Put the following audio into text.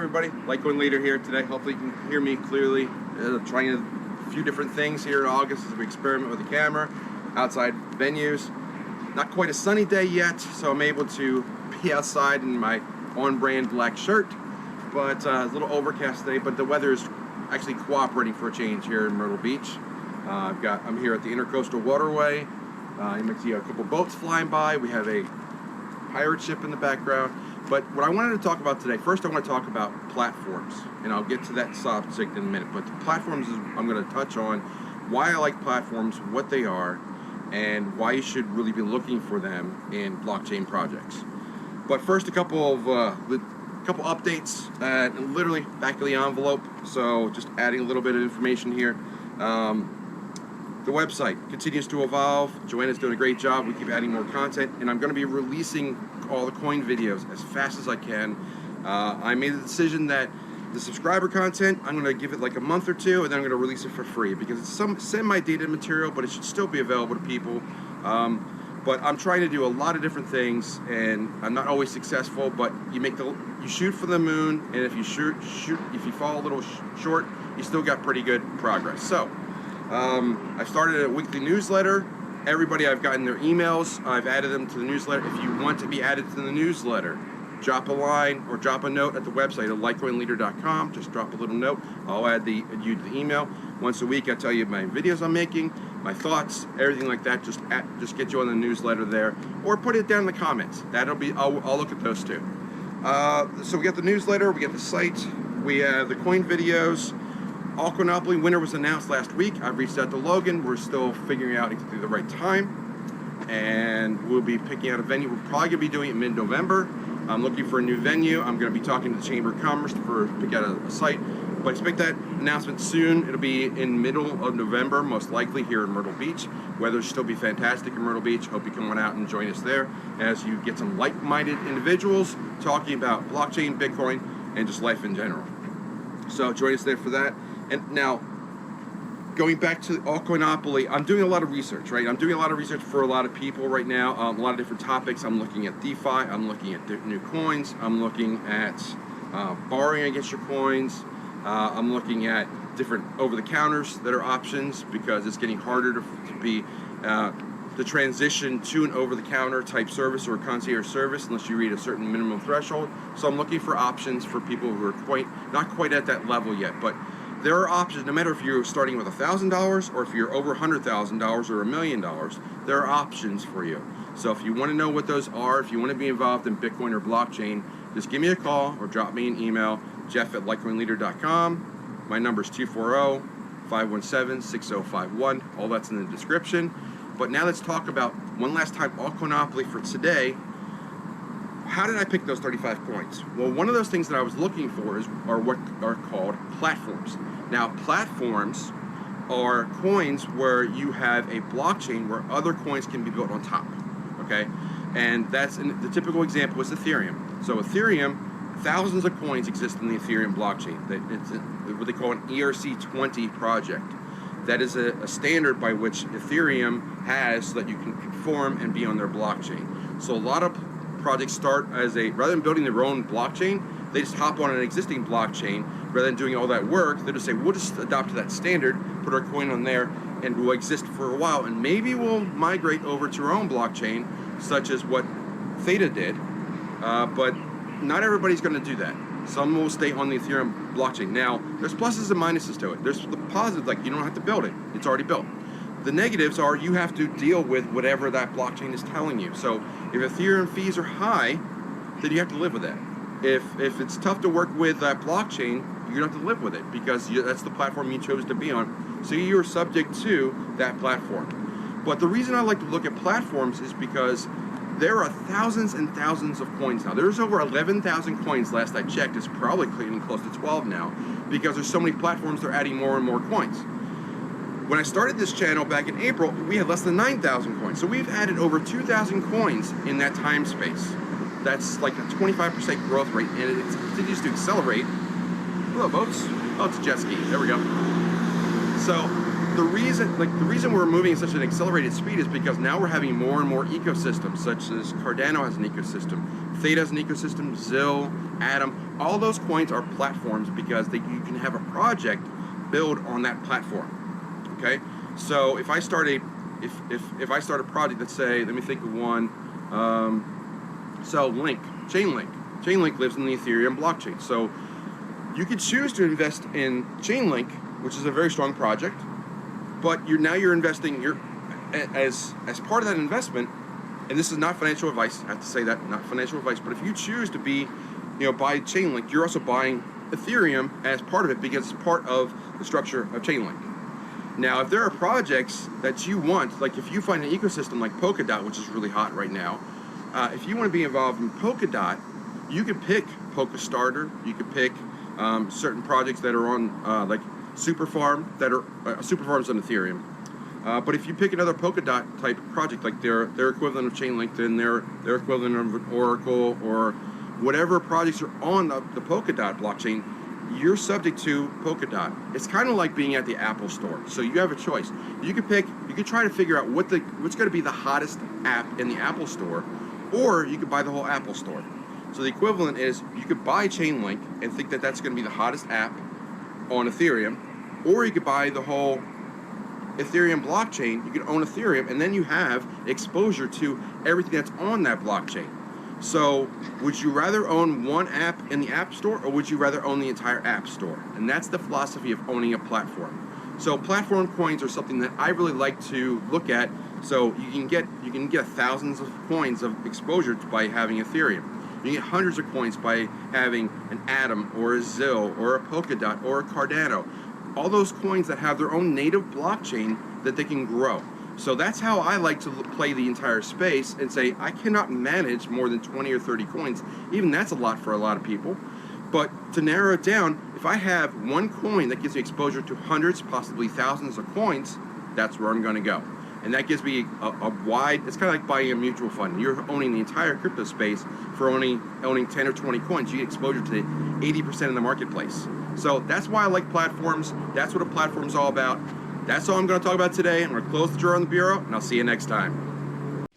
everybody, LitecoinLeader here today. Hopefully you can hear me clearly. Trying a few different things here in August as we experiment with the camera, outside venues. Not quite a sunny day yet, so I'm able to be outside in my on-brand black shirt, but a little overcast today, but the weather is actually cooperating for a change here in Myrtle Beach. I'm here at the Intercoastal Waterway. You might see a couple boats flying by. We have a pirate ship in the background. But what I wanted to talk about today, first I want to talk about platforms, and I'll get to that subject in a minute. But the platforms is I'm going to touch on why I like platforms, what they are, and why you should really be looking for them in blockchain projects. But first, a couple updates, literally back of the envelope. So just adding a little bit of information here. The website continues to evolve. Joanna's doing a great job. We keep adding more content, and I'm going to be releasing all the coin videos as fast as I can. I made the decision that the subscriber content, I'm going to give it like a month or two, and then I'm going to release it for free because it's some semi-dated material, but it should still be available to people. But I'm trying to do a lot of different things, and I'm not always successful. But you shoot for the moon, and if you if you fall a little short, you still got pretty good progress. So. I started a weekly newsletter. Everybody, I've gotten their emails. I've added them to the newsletter. If you want to be added to the newsletter, drop a line or drop a note at the website at LitecoinLeader.com. Just drop a little note. I'll add you to the email. Once a week, I tell you my videos I'm making, my thoughts, everything like that. Just get you on the newsletter there, or put it down in the comments. I'll look at those too. So we got the newsletter, we got the site, we have the coin videos. Altcoin winner was announced last week. I've reached out to Logan. We're still figuring out exactly the right time, and we'll be picking out a venue. We're probably going to be doing it mid-November. I'm looking for a new venue. I'm going to be talking to the Chamber of Commerce to pick out a site, but expect that announcement soon. It'll be in middle of November, most likely here in Myrtle Beach. Weather should still be fantastic in Myrtle Beach. Hope you come on out and join us there as you get some like-minded individuals talking about blockchain, Bitcoin, and just life in general. So join us there for that. And now, going back to Altcoinopoly, I'm doing a lot of research, right? I'm doing a lot of research for a lot of people right now, a lot of different topics. I'm looking at DeFi, I'm looking at new coins, I'm looking at borrowing against your coins, I'm looking at different over-the-counters that are options because it's getting harder to be the transition to an over-the-counter type service or a concierge service unless you reach a certain minimum threshold. So I'm looking for options for people who are not quite at that level yet, but there are options, no matter if you're starting with $1,000 or if you're over $100,000 or $1 million, there are options for you. So if you want to know what those are, if you want to be involved in Bitcoin or blockchain, just give me a call or drop me an email, jeff@LitecoinLeader.com. My number is 240-517-6051. All that's in the description. But now let's talk about, one last time, Altcoinopoly for today. How did I pick those 35 coins? Well, one of those things that I was looking for are what are called platforms. Now, platforms are coins where you have a blockchain where other coins can be built on top, okay? And the typical example is Ethereum. So Ethereum, thousands of coins exist in the Ethereum blockchain. It's what they call an ERC20 project. That is a standard by which Ethereum has so that you can conform and be on their blockchain. So a lot of projects start rather than building their own blockchain, they just hop on an existing blockchain. Rather than doing all that work, they just say, we'll just adopt to that standard, put our coin on there, and we'll exist for a while, and maybe we'll migrate over to our own blockchain, such as what Theta did, but not everybody's going to do that. Some will stay on the Ethereum blockchain. Now, there's pluses and minuses to it. There's the positives, like you don't have to build it. It's already built. The negatives are you have to deal with whatever that blockchain is telling you. So if Ethereum fees are high, then you have to live with that. If it's tough to work with that blockchain, you're going to have to live with it because that's the platform you chose to be on. So you're subject to that platform. But the reason I like to look at platforms is because there are thousands and thousands of coins now. There's over 11,000 coins last I checked. It's probably getting close to 12 now because there's so many platforms they're adding more and more coins. When I started this channel back in April, we had less than 9,000 coins. So we've added over 2,000 coins in that time space. That's like a 25% growth rate, and it continues to accelerate. Hello, boats. Oh, it's a jet ski. There we go. So the reason we're moving at such an accelerated speed is because now we're having more and more ecosystems, such as Cardano has an ecosystem, Theta is an ecosystem, Zill, Atom, all those coins are platforms because you can have a project build on that platform. Okay, so if I start a project, let's say, let me think of one. So Chainlink lives in the Ethereum blockchain. So you could choose to invest in Chainlink, which is a very strong project, but you're investing as part of that investment. And this is not financial advice. I have to say that, not financial advice. But if you choose to buy Chainlink, you're also buying Ethereum as part of it because it's part of the structure of Chainlink. Now, if there are projects that you want, like if you find an ecosystem like Polkadot, which is really hot right now, if you want to be involved in Polkadot, you could pick Polkastarter. You could pick certain projects that are on like Superfarm, that are Superfarm's on Ethereum. But if you pick another Polkadot type project, like their equivalent of Chainlink, then their equivalent of an Oracle, or whatever projects are on the Polkadot blockchain, you're subject to Polkadot. It's kind of like being at the Apple Store. So you have a choice. You could try to figure out what's going to be the hottest app in the Apple Store, or you could buy the whole Apple Store. So the equivalent is you could buy Chainlink and think that that's going to be the hottest app on Ethereum, or you could buy the whole Ethereum blockchain. You could own Ethereum, and then you have exposure to everything that's on that blockchain. So would you rather own one app in the App Store, or would you rather own the entire App Store? And that's the philosophy of owning a platform. So platform coins are something that I really like to look at. So you can get thousands of coins of exposure by having Ethereum. You get hundreds of coins by having an Atom or a Zill or a Polkadot or a Cardano. All those coins that have their own native blockchain that they can grow. So that's how I like to play the entire space and say, I cannot manage more than 20 or 30 coins. Even that's a lot for a lot of people. But to narrow it down, if I have one coin that gives me exposure to hundreds, possibly thousands of coins, that's where I'm going to go. And that gives me a wide, it's kind of like buying a mutual fund. You're owning the entire crypto space for owning 10 or 20 coins. You get exposure to 80% in the marketplace. So that's why I like platforms. That's what a platform's all about. That's all I'm going to talk about today. I'm going to close the drawer on the bureau, and I'll see you next time.